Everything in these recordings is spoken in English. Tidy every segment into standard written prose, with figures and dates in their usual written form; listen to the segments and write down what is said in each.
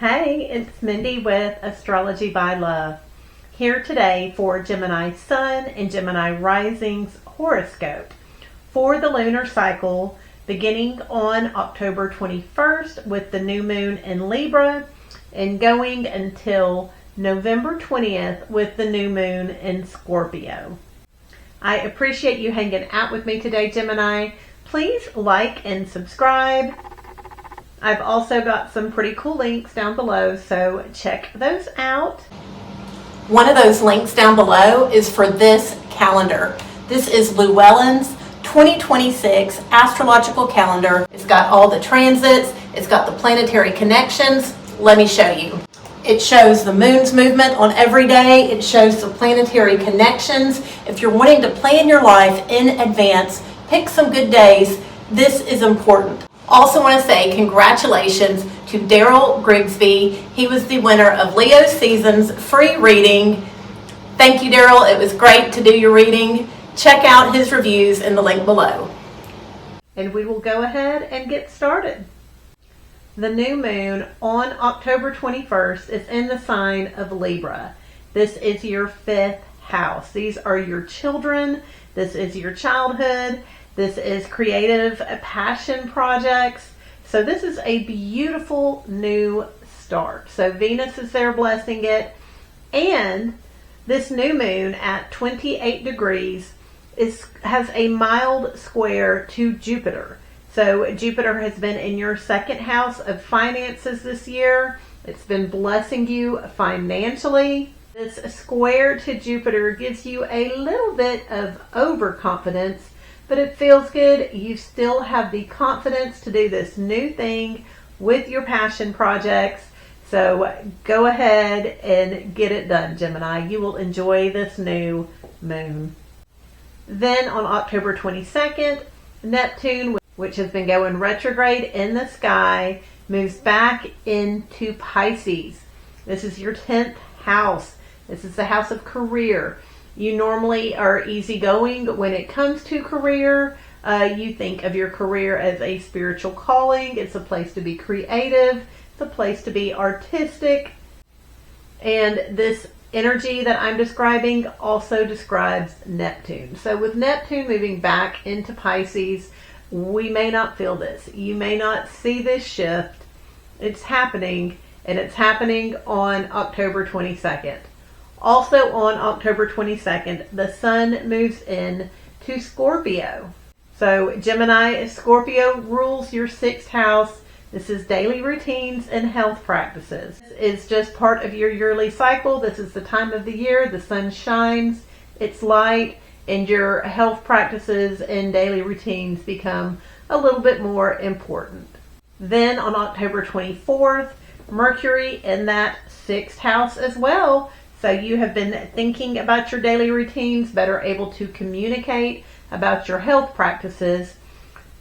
Hey, it's Mindy with Astrology by Love. Here today for Gemini Sun and Gemini Rising's horoscope for the lunar cycle beginning on October 21st with the new moon in Libra and going until November 20th with the new moon in Scorpio. I appreciate you hanging out with me today, Gemini. Please like and subscribe. I've also got some pretty cool links down below, so check those out. One of those links down below is for this calendar. This is Llewellyn's 2026 astrological calendar. It's got all the transits, it's got the planetary connections. Let me show you. It shows the moon's movement on every day. It shows the planetary connections. If you're wanting to plan your life in advance, pick some good days. This is important. Also want to say congratulations to Daryl Grigsby. He was the winner of Leo Season's free reading. Thank you, Daryl. It was great to do your reading. Check out his reviews in the link below. And we will go ahead and get started. The new moon on October 21st is in the sign of Libra. This is your fifth house. These are your children. This is your childhood. This is creative passion projects. So this is a beautiful new start. So Venus is there blessing it. And this new moon at 28 degrees has a mild square to Jupiter. So Jupiter has been in your second house of finances this year. It's been blessing you financially. This square to Jupiter gives you a little bit of overconfidence, but it feels good. You still have the confidence to do this new thing with your passion projects. So go ahead and get it done, Gemini. You will enjoy this new moon. Then on October 22nd, Neptune, which has been going retrograde in the sky, moves back into Pisces. This is your 10th house. This is the house of career. You normally are easygoing when it comes to career. You think of your career as a spiritual calling. It's a place to be creative. It's a place to be artistic. And this energy that I'm describing also describes Neptune. So with Neptune moving back into Pisces, we may not feel this. You may not see this shift. It's happening, and it's happening on October 22nd. Also on October 22nd, the sun moves in to Scorpio. So Gemini, Scorpio rules your sixth house. This is daily routines and health practices. This is just part of your yearly cycle. This is the time of the year. The sun shines, it's light, and your health practices and daily routines become a little bit more important. Then on October 24th, Mercury in that sixth house as well. So you have been thinking about your daily routines, better able to communicate about your health practices.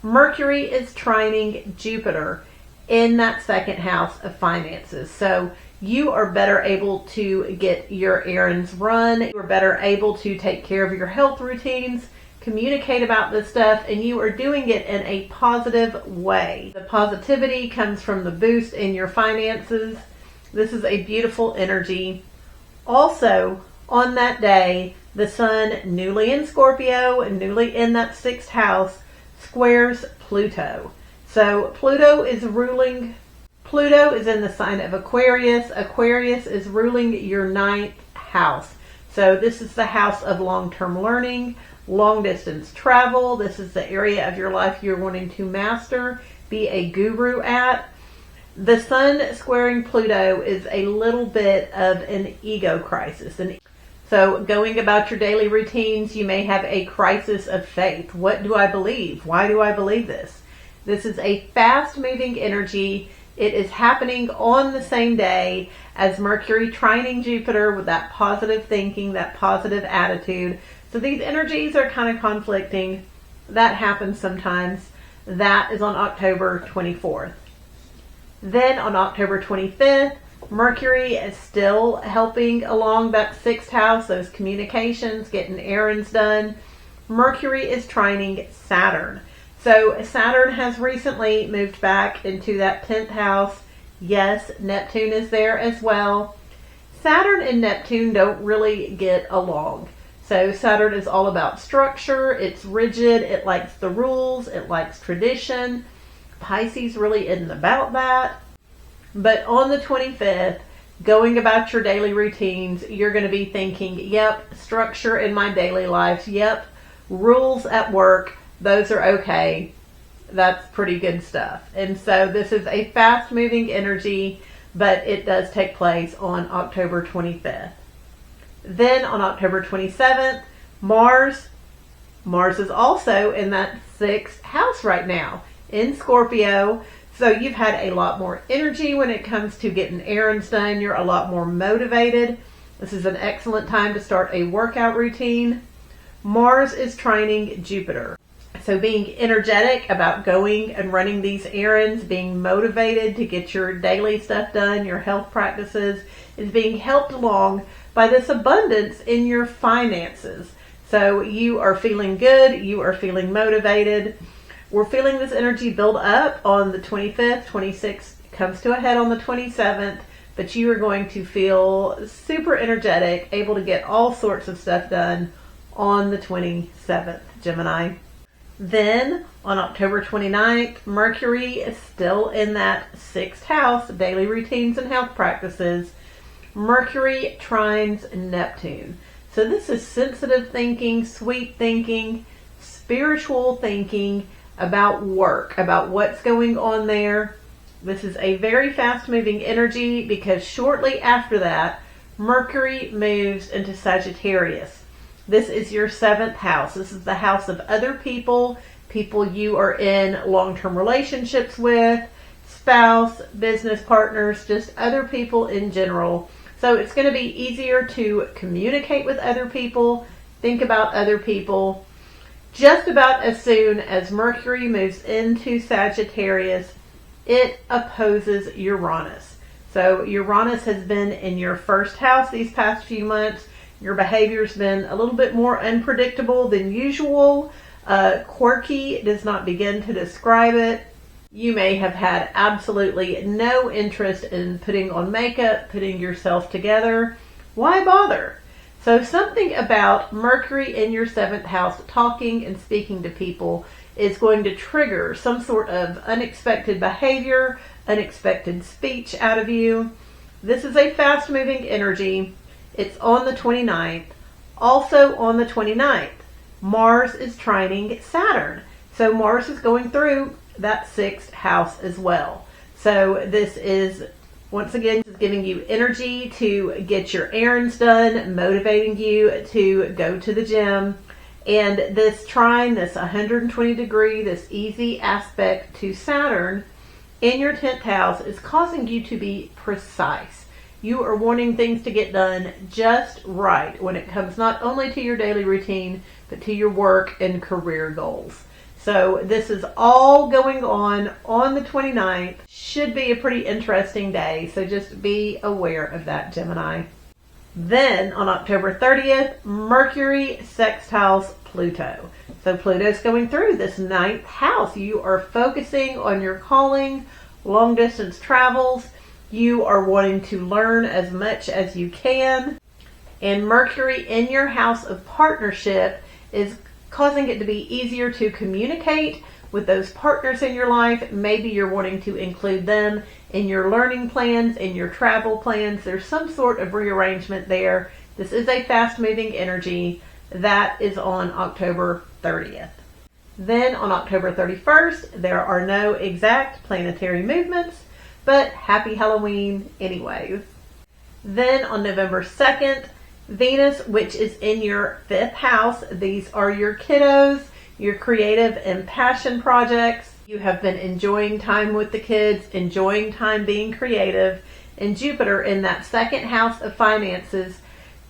Mercury is trining Jupiter in that second house of finances. So you are better able to get your errands run. You are better able to take care of your health routines, communicate about this stuff, and you are doing it in a positive way. The positivity comes from the boost in your finances. This is a beautiful energy. Also, on that day, the sun, newly in Scorpio and newly in that sixth house, squares Pluto. So Pluto is in the sign of Aquarius. Aquarius is ruling your ninth house. So this is the house of long-term learning, long-distance travel. This is the area of your life you're wanting to master, be a guru at. The sun squaring Pluto is a little bit of an ego crisis. And so going about your daily routines, you may have a crisis of faith. What do I believe? Why do I believe this? This is a fast-moving energy. It is happening on the same day as Mercury trining Jupiter with that positive thinking, that positive attitude. So these energies are kind of conflicting. That happens sometimes. That is on October 24th. Then on October 25th, Mercury is still helping along that sixth house, those communications, getting errands done. Mercury is trining Saturn. So Saturn has recently moved back into that 10th house Yes, Neptune is there as well. Saturn and Neptune don't really get along. So Saturn is all about structure, it's rigid, it likes the rules, it likes tradition. Pisces really isn't about that. But on the 25th, going about your daily routines, you're going to be thinking, yep, structure in my daily life, yep, rules at work, those are okay. That's pretty good stuff. And so this is a fast moving energy, but it does take place on October 25th. Then on October 27th, Mars is also in that 6th house right now in Scorpio. So you've had a lot more energy when it comes to getting errands done. You're a lot more motivated. This is an excellent time to start a workout routine. Mars is trining Jupiter. So being energetic about going and running these errands, being motivated to get your daily stuff done, your health practices, is being helped along by this abundance in your finances. So you are feeling good, you are feeling motivated. We're feeling this energy build up on the 25th, 26th comes to a head on the 27th, but you are going to feel super energetic, able to get all sorts of stuff done on the 27th, Gemini. Then on October 29th, Mercury is still in that 6th house, daily routines and health practices. Mercury trines Neptune. So this is sensitive thinking, sweet thinking, spiritual thinking about work, about what's going on there. This is a very fast moving energy because shortly after that, Mercury moves into Sagittarius. This is your 7th house. This is the house of other people, people you are in long-term relationships with, spouse, business partners, just other people in general. So it's going to be easier to communicate with other people, think about other people. Just about as soon as Mercury moves into Sagittarius, it opposes Uranus. So Uranus has been in your 1st house these past few months. Your behavior's been a little bit more unpredictable than usual. Quirky does not begin to describe it. You may have had absolutely no interest in putting on makeup, putting yourself together. Why bother? So something about Mercury in your 7th house talking and speaking to people is going to trigger some sort of unexpected behavior, unexpected speech out of you. This is a fast moving energy. It's on the 29th. Also on the 29th, Mars is trining Saturn. So Mars is going through that 6th house as well. So this is, once again, giving you energy to get your errands done, motivating you to go to the gym. And this trine, this 120 degree, this easy aspect to Saturn in your 10th house is causing you to be precise. You are wanting things to get done just right when it comes not only to your daily routine, but to your work and career goals. So this is all going on the 29th. Should be a pretty interesting day. So just be aware of that, Gemini. Then on October 30th, Mercury sextiles Pluto. So Pluto's going through this 9th house. You are focusing on your calling, long distance travels. You are wanting to learn as much as you can. And Mercury in your house of partnership is causing it to be easier to communicate with those partners in your life. Maybe you're wanting to include them in your learning plans, in your travel plans. There's some sort of rearrangement there. This is a fast moving energy. That is on October 30th. Then on October 31st, there are no exact planetary movements, but happy Halloween anyways. Then on November 2nd, Venus, which is in your 5th house. These are your kiddos, your creative and passion projects. You have been enjoying time with the kids, enjoying time being creative. And Jupiter in that 2nd house of finances,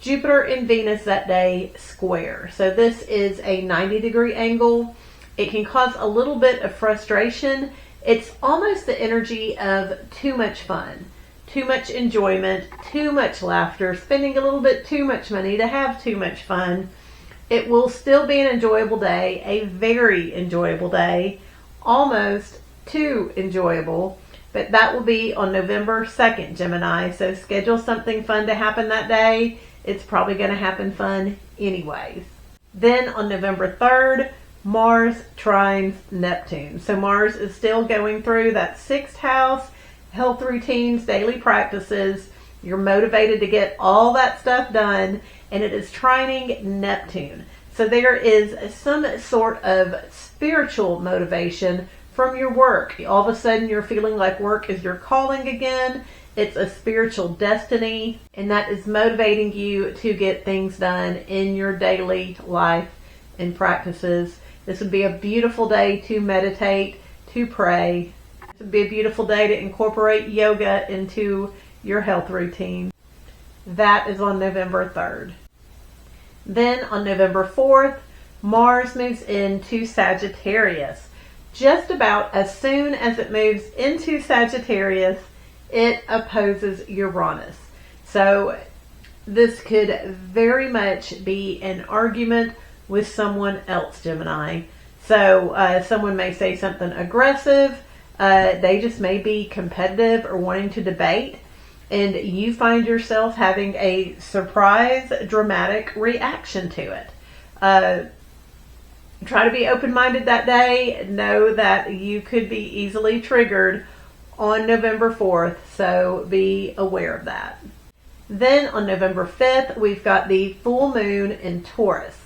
Jupiter and Venus that day square. So this is a 90-degree angle. It can cause a little bit of frustration. It's almost the energy of too much fun, too much enjoyment, too much laughter, spending a little bit too much money to have too much fun. It will still be an enjoyable day, a very enjoyable day, almost too enjoyable, but but that will be on November 2nd, Gemini. So schedule something fun to happen that day. It's probably going to happen fun anyways. Then on November 3rd, Mars trines Neptune. So Mars is still going through that 6th house, health routines, daily practices. You're motivated to get all that stuff done, and it is trining Neptune. So there is some sort of spiritual motivation from your work. All of a sudden you're feeling like work is your calling again. It's a spiritual destiny, and that is motivating you to get things done in your daily life and practices. This would be a beautiful day to meditate, to pray. This would be a beautiful day to incorporate yoga into your health routine. That is on November 3rd. Then on November 4th, Mars moves into Sagittarius. Just about as soon as it moves into Sagittarius, it opposes Uranus. So this could very much be an argument with someone else, Gemini. So someone may say something aggressive. They just may be competitive or wanting to debate. And you find yourself having a surprise, dramatic reaction to it. Try to be open-minded that day. Know that you could be easily triggered on November 4th, so be aware of that. Then on November 5th, we've got the full moon in Taurus.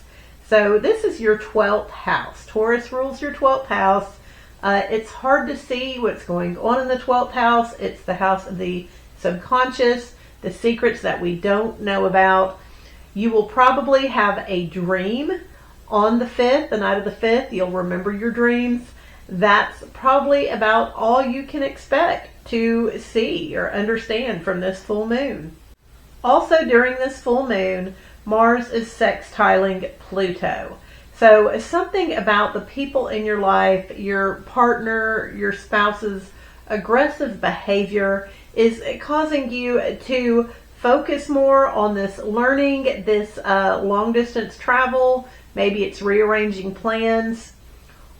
So this is your 12th house. Taurus rules your 12th house. It's hard to see what's going on in the 12th house. It's the house of the subconscious, the secrets that we don't know about. You will probably have a dream on the 5th, the night of the 5th. You'll remember your dreams. That's probably about all you can expect to see or understand from this full moon. Also during this full moon, Mars is sextiling Pluto. So something about the people in your life, your partner, your spouse's aggressive behavior is causing you to focus more on this learning, this long distance travel. Maybe it's rearranging plans.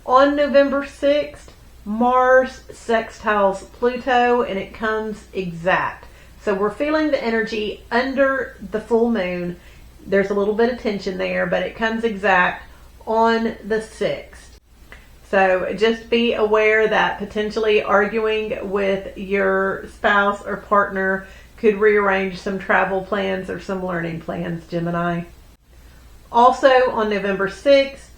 On November 6th, Mars sextiles Pluto, and it comes exact. So we're feeling the energy under the full moon. There's a little bit of tension there, but it comes exact on the 6th. So just be aware that potentially arguing with your spouse or partner could rearrange some travel plans or some learning plans, Gemini. Also on November 6th,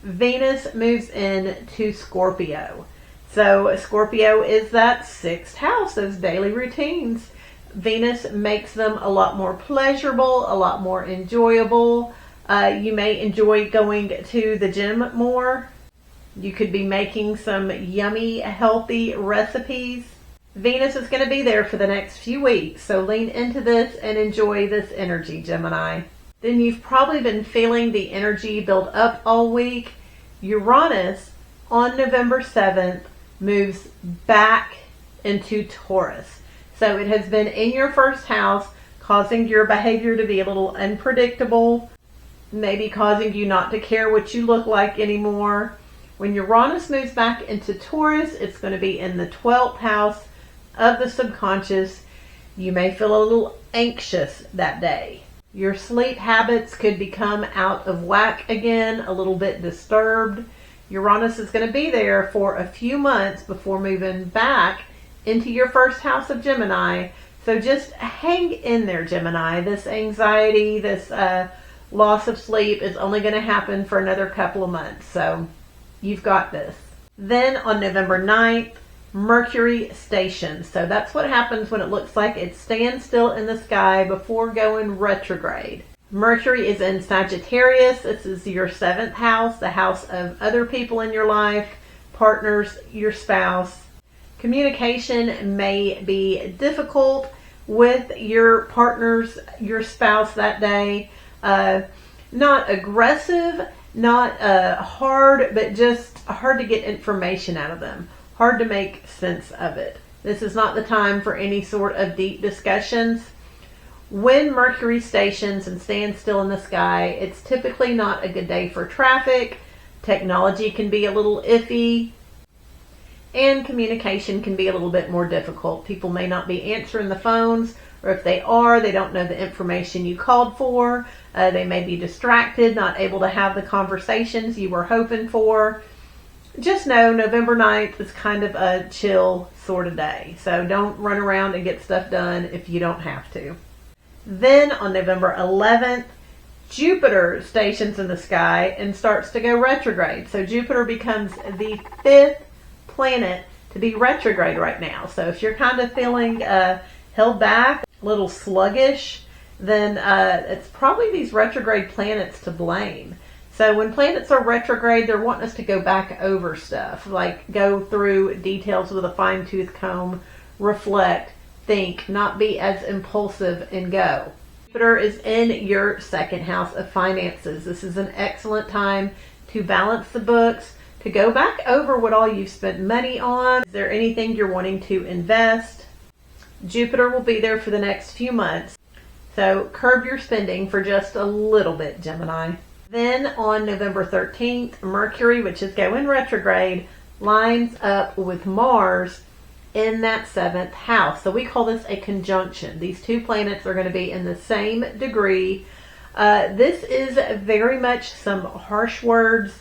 Venus moves into Scorpio. So Scorpio is that 6th house, those daily routines. Venus makes them a lot more pleasurable, a lot more enjoyable. You may enjoy going to the gym more. You could be making some yummy, healthy recipes. Venus is going to be there for the next few weeks, so lean into this and enjoy this energy, Gemini. Then you've probably been feeling the energy build up all week. Uranus on November 7th moves back into Taurus. So it has been in your first house, causing your behavior to be a little unpredictable, maybe causing you not to care what you look like anymore. When Uranus moves back into Taurus, it's going to be in the 12th house of the subconscious. You may feel a little anxious that day. Your sleep habits could become out of whack again, a little bit disturbed. Uranus is going to be there for a few months before moving back into your first house of Gemini. So just hang in there, Gemini. This anxiety, this loss of sleep is only going to happen for another couple of months. So you've got this. Then on November 9th, Mercury stations. So that's what happens when it looks like it stands still in the sky before going retrograde. Mercury is in Sagittarius. This is your 7th house, the house of other people in your life, partners, your spouse. Communication may be difficult with your partners, your spouse that day. Not aggressive, not hard, but just hard to get information out of them. Hard to make sense of it. This is not the time for any sort of deep discussions. When Mercury stations and stands still in the sky, it's typically not a good day for traffic. Technology can be a little iffy. and communication can be a little bit more difficult. People may not be answering the phones, or if they are, they don't know the information you called for. They may be distracted, not able to have the conversations you were hoping for. Just know November 9th is kind of a chill sort of day. So don't run around and get stuff done if you don't have to. Then on November 11th, Jupiter stations in the sky and starts to go retrograde. So Jupiter becomes the 5th planet to be retrograde right now. So if you're kind of feeling held back, a little sluggish, then it's probably these retrograde planets to blame. So when planets are retrograde, they're wanting us to go back over stuff, like go through details with a fine-tooth comb, reflect, think, not be as impulsive, and go. Jupiter is in your second house of finances. This is an excellent time to balance the books, to go back over what all you've spent money on. Is there anything you're wanting to invest? Jupiter will be there for the next few months. So curb your spending for just a little bit, Gemini. Then on November 13th, Mercury, which is going retrograde, lines up with Mars in that 7th house. So we call this a conjunction. These two planets are going to be in the same degree. This is very much some harsh words,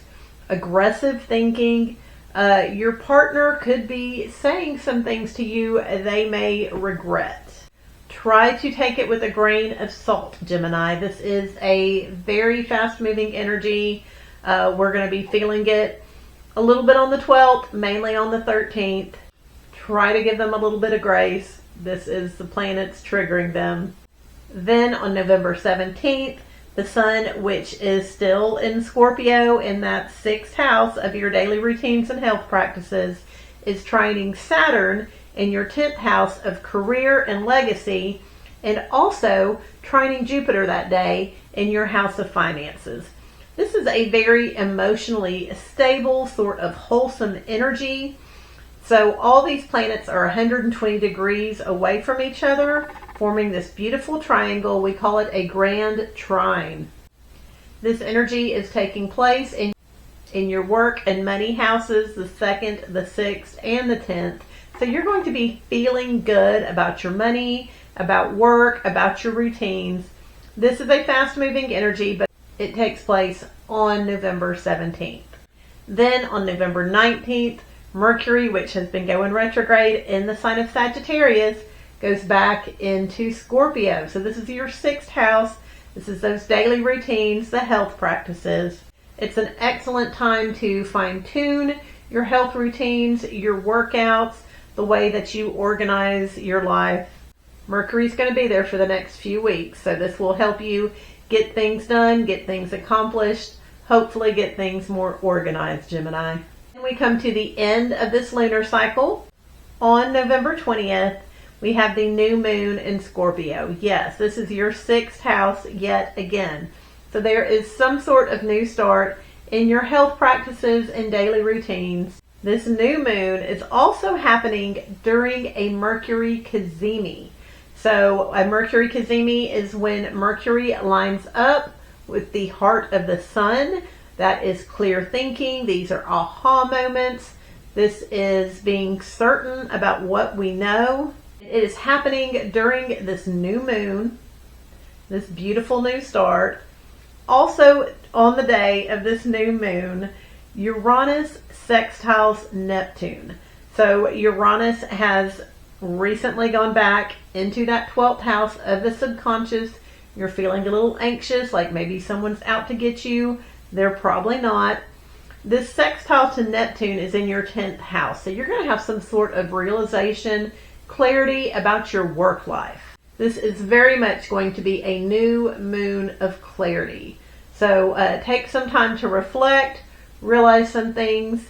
aggressive thinking. Your partner could be saying some things to you they may regret. Try to take it with a grain of salt, Gemini. This is a very fast-moving energy. We're going to be feeling it a little bit on the 12th, mainly on the 13th. Try to give them a little bit of grace. This is the planets triggering them. Then on November 17th, the Sun, which is still in Scorpio in that 6th house of your daily routines and health practices, is trining Saturn in your 10th house of career and legacy, and also trining Jupiter that day in your house of finances. This is a very emotionally stable, sort of wholesome energy. So all these planets are 120 degrees away from each other, forming this beautiful triangle. We call it a grand trine. This energy is taking place in your work and money houses, the 2nd, the 6th, and the 10th. So you're going to be feeling good about your money, about work, about your routines. This is a fast-moving energy, but it takes place on November 17th. Then on November 19th, Mercury, which has been going retrograde in the sign of Sagittarius, goes back into Scorpio. So this is your 6th house. This is those daily routines, the health practices. It's an excellent time to fine-tune your health routines, your workouts, the way that you organize your life. Mercury's going to be there for the next few weeks, so this will help you get things done, get things accomplished, hopefully get things more organized, Gemini. And we come to the end of this lunar cycle. On November 20th, we have the new moon in Scorpio. Yes, this is your 6th house yet again. So there is some sort of new start in your health practices and daily routines. This new moon is also happening during a Mercury cazimi. So a Mercury cazimi is when Mercury lines up with the heart of the sun. That is clear thinking. These are aha moments. This is being certain about what we know. It is happening during this new moon, this beautiful new start. Also on the day of this new moon, Uranus sextiles Neptune. So Uranus has recently gone back into that 12th house of the subconscious. You're feeling a little anxious, like maybe someone's out to get you. They're probably not. This sextile to Neptune is in your 10th house. So you're going to have some sort of realization, clarity about your work life. This is very much going to be a new moon of clarity. So take some time to reflect, realize some things.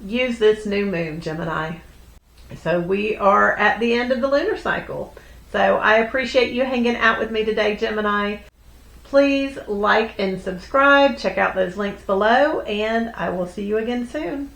Use this new moon, Gemini. So we are at the end of the lunar cycle. So I appreciate you hanging out with me today, Gemini. Please like and subscribe. Check out those links below, and I will see you again soon.